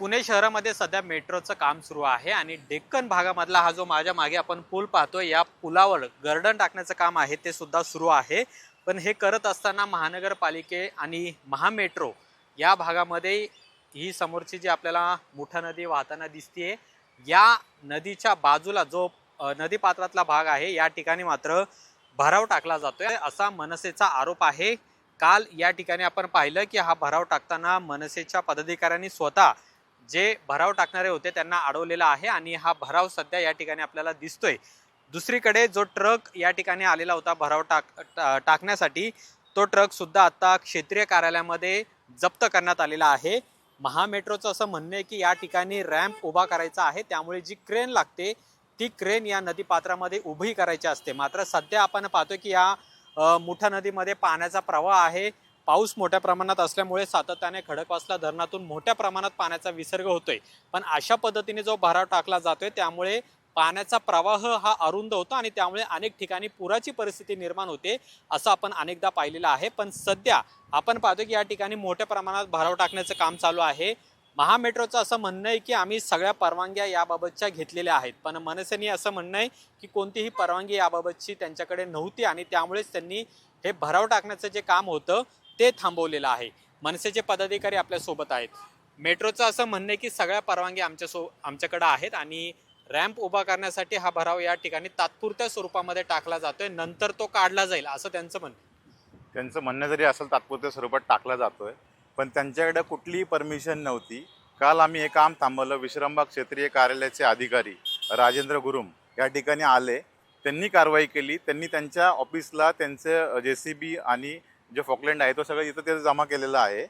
पुणे शहरामध्ये सध्या मेट्रोचं काम सुरू आहे आणि डेक्कन भागामधला हा जो माझ्या मागे आपण पूल पाहतोय, या पुलावर गर्डन टाकण्याचं काम आहे ते सुद्धा सुरू आहे. पण हे करत असताना महानगरपालिके आणि महामेट्रो या भागामध्ये ही समोरची जी आपल्याला मुठा नदी वाहताना दिसतेय, या नदीच्या बाजूला जो नदी पात्रातला भाग आहे, या ठिकाणी मात्र भराव टाकला जातोय असा मनसेचा आरोप आहे. काल या ठिकाणी आपण पाहिलं की हा भराव टाकताना मनसेच्या पदाधिकाऱ्यांनी स्वतः जे भराव टाकणारे होते त्यांना अडवलेला आहे आणि हा भराव सध्या या ठिकाणी आपल्याला दिसतोय. दुसरीकडे जो ट्रक या ठिकाणी आलेला होता भराव टाकण्यासाठी, तो ट्रक सुद्धा आता क्षेत्रीय कार्यालयामध्ये जप्त करण्यात आलेला आहे. महामेट्रोचं असं म्हणणं आहे की या ठिकाणी रॅम्प उभा करायचा आहे, त्यामुळे जी क्रेन लागते ती क्रेन या नदीपात्रामध्ये उभी करायची असते. मात्र सध्या आपण पाहतोय की या मुठा नदीमध्ये पाण्याचा प्रवाह आहे. पाऊस मोठ्या प्रमाणात असल्यामुळे सातत्याने खडकवासला धरणातून मोठ्या प्रमाणात पाण्याचा विसर्ग होतोय. पण अशा पद्धतीने जो भराव टाकला जातोय त्यामुळे पाण्याचा प्रवाह हा अरुंद होतो आणि त्यामुळे अनेक ठिकाणी पुराची परिस्थिती निर्माण होते, असं आपण अनेकदा पाहिलेलं आहे. पण सध्या आपण पाहतो की या ठिकाणी मोठ्या प्रमाणात भराव टाकण्याचं काम चालू आहे. महामेट्रोचं असं म्हणणं आहे की आम्ही सगळ्या परवानग्या याबाबतच्या घेतलेल्या आहेत, पण मनसेने असं म्हणणं आहे की कोणतीही परवानगी याबाबतची त्यांच्याकडे नव्हती आणि त्यामुळेच त्यांनी हे भराव टाकण्याचं जे काम होतं ते थांबवलेलं आहे. मनसेचे पदाधिकारी आपल्या सोबत आहेत. मेट्रोचं असं म्हणणं आहे की सगळ्या परवानगी आमच्याकडे आहेत आणि रॅम्प उभा करण्यासाठी हा भराव या ठिकाणी तात्पुरत्या स्वरूपामध्ये टाकला जातोय, नंतर तो काढला जाईल असं त्यांचं म्हणणं. त्यांचं म्हणणं जरी असेल तात्पुरत्या स्वरूपात टाकला जातोय, पण त्यांच्याकडे कुठलीही परमिशन नव्हती. काल आम्ही हे काम थांबवलं. विश्रामबाग क्षेत्रीय कार्यालयाचे अधिकारी राजेंद्र गुरुम या ठिकाणी आले, त्यांनी कारवाई केली. त्यांनी त्यांच्या ऑफिसला त्यांचे JCB आणि जे फॉकलँड आहे तो सगळं इथं ते जमा केलेलं आहे.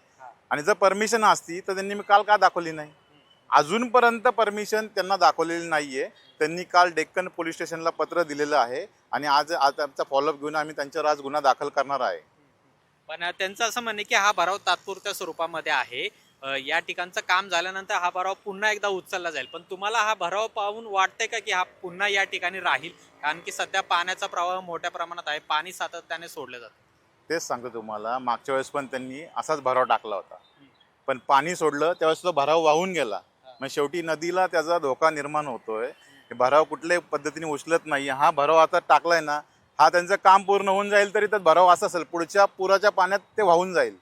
आणि जर परमिशन असती तर त्यांनी काल का दाखवली नाही? अजूनपर्यंत परमिशन त्यांना दाखवलेली नाहीये. त्यांनी काल डेक्कन पोलीस स्टेशनला पत्र दिलेलं आहे आणि आज आमचा फॉलोअप घेऊन आम्ही त्यांच्यावर आज गुन्हा दाखल करणार आहे. पण त्यांचं असं म्हणणं की हा भराव तात्पुरत्या स्वरूपामध्ये आहे. या ठिकाणचं काम झाल्यानंतर हा भराव पुन्हा एकदा उचलला जाईल. पण तुम्हाला हा भराव पाहून वाटतंय का की हा पुन्हा या ठिकाणी राहील? कारण की सध्या पाण्याचा प्रवाह मोठ्या प्रमाणात आहे, पाणी सातत्याने सोडलं जातं. तेच सांगतो तुम्हाला, मागच्या वेळेस पण त्यांनी असाच भराव टाकला होता, पण पाणी सोडलं त्यावेळेस तो भराव वाहून गेला. मग शेवटी नदीला त्याचा धोका निर्माण होतोय. हे भराव कुठल्याही पद्धतीने उचलत नाही. हा भराव आता टाकलाय ना, हा त्यांचं काम पूर्ण होऊन जाईल तरी त्यात भराव असा असेल, पुढच्या पुराच्या पाण्यात ते वाहून जाईल.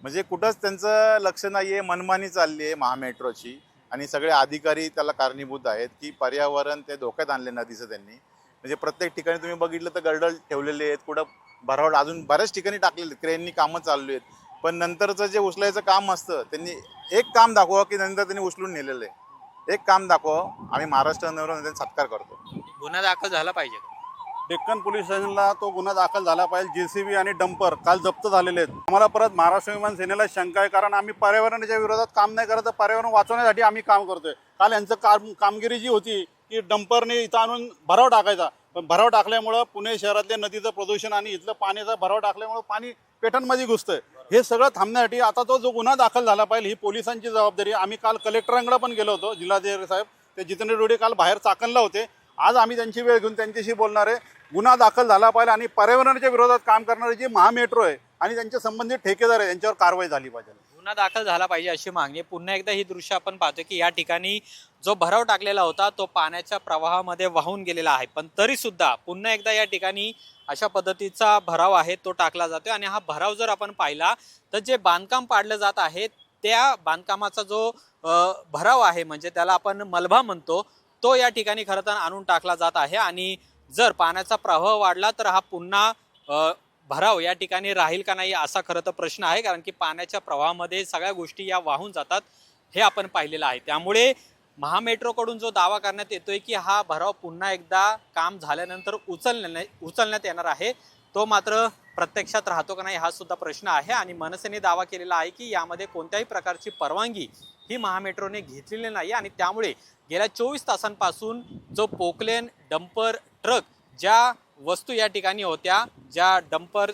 म्हणजे कुठंच त्यांचं लक्ष नाहीये, मनमानी चालली आहे महामेट्रोची. आणि सगळे अधिकारी त्याला कारणीभूत आहेत की पर्यावरण ते धोक्यात आणले नदीचं त्यांनी. म्हणजे प्रत्येक ठिकाणी तुम्ही बघितलं तर गर्डर ठेवलेले आहेत, कुठं भराव अजून बऱ्याच ठिकाणी टाकलेले, क्रेननी कामं चालली आहेत. पण नंतरचं जे उचलायचं काम असतं, त्यांनी एक काम दाखवा की नंतर त्यांनी उचलून नेलेलं आहे. एक काम दाखवा, आम्ही महाराष्ट्र नवरून त्यांचा सत्कार करतो. गुन्हा दाखल झाला पाहिजे. डेक्कन पोलीस स्टेशनला तो गुन्हा दाखल झाला पाहिजे. JCB आणि डंपर काल जप्त झालेले आहेत. आम्हाला परत महाराष्ट्र विमान सेनेला शंका आहे, कारण आम्ही पर्यावरणाच्या विरोधात काम नाही करत, तर पर्यावरण वाचवण्यासाठी आम्ही काम करतोय. काल यांचं कामगिरी जी होती की डंपरने इथं आणून भराव टाकायचा, पण भराव टाकल्यामुळं पुणे शहरातल्या नदीचं प्रदूषण आणि इथलं पाण्याचा भराव टाकल्यामुळं पाणी पेटांमध्ये घुसतंय. हे सगळं थांबण्यासाठी आता तो जो गुन्हा दाखल झाला पाहिजे, ही पोलिसांची जबाबदारी. आम्ही काल कलेक्टरांकडे पण गेलो होतो, जिल्हाधिकारी साहेब ते जितेंद्र डोडे काल बाहेर चाकणला होते. आज आम्ही त्यांची वेळ घेऊन त्यांच्याशी बोलणार आहे. गुन्हा दाखल झाला पाहिजे आणि पर्यावरणाच्या विरोधात काम करणारे जे महामेट्रो आहे आणि त्यांच्या संबंधित ठेकेदार आहे यांच्यावर कारवाई झाली पाहिजे. गुन्हा दाखल झाला पाहिजे अशी मागणी. पुन्हा एकदा ही दृश्य आपण पाहतो की या ठिकाणी जो भराव टाकलेला होता तो पाण्याच्या प्रवाहामध्ये वाहून गेलेला आहे, पण तरी सुद्धा पुन्हा एकदा या ठिकाणी अशा पद्धतीचा भराव आहे तो टाकला जातोय. आणि हा भराव जर आपण पाहिला तर जे बांधकाम पाडलं जात आहे त्या बांधकामाचा जो भराव आहे, म्हणजे त्याला आपण मलबा म्हणतो, तो या ठिकाणी खरं तर आणून टाकला जात आहे. आणि जर पाण्याचा प्रवाह वाढला तर हा पुन्हा भराव या ठिकाणी राहील का नाही असा खरं तर प्रश्न आहे, कारण की पाण्याच्या प्रवाहामध्ये सगळ्या गोष्टी या वाहून जातात, हे आपण पाहिलेलं आहे. त्यामुळे महामेट्रोकडून जो दावा करण्यात येतोय की हा भराव पुन्हा एकदा काम झाल्यानंतर उचलण्यात येणार आहे, तो मात्र प्रत्यक्षात राहतो का नाही हा सुद्धा प्रश्न आहे. आणि मनसेने दावा केलेला आहे की यामध्ये कोणत्याही प्रकारची परवानगी ही महामेट्रोने घेतलेली नाही आणि त्यामुळे गेल्या 24 तासांपासून जो पोकलेन डंपर ट्रक ज्या वस्तू या ठिकाणी होत्या, ज्या डंपर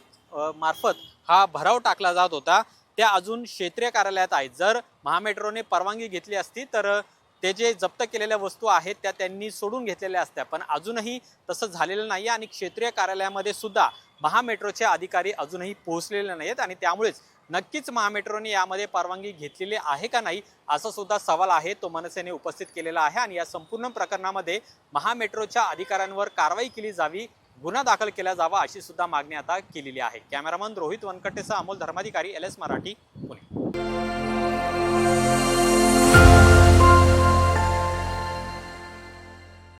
मार्फत हा भराव टाकला जात होता, त्या अजून क्षेत्रीय कार्यालयात आहेत. जर महामेट्रोने परवानगी घेतली असती तर ते जे जप्त केलेल्या वस्तू आहेत त्या त्यांनी सोडून घेतलेल्या असत्या, पण अजूनही तसं झालेलं नाही. आणि क्षेत्रीय कार्यालयामध्ये सुद्धा महामेट्रोचे अधिकारी अजूनही पोहोचलेले नाहीत आणि त्यामुळेच नक्कीच महामेट्रोने यामध्ये परवानगी घेतलेली आहे का नाही असा सुद्धा सवाल आहे, तो मनसेने उपस्थित केलेला आहे। आणि या संपूर्ण प्रकरणामध्ये महामेट्रोच्या अधिकाऱ्यांवर कारवाई केली जावी, गुन्हा दाखल केला जावा अशी सुद्धा मागणी आता केलेली आहे। कॅमेरामन रोहित वनकटेसह अमोल धर्माधिकारी, LS मराठी, पुणे।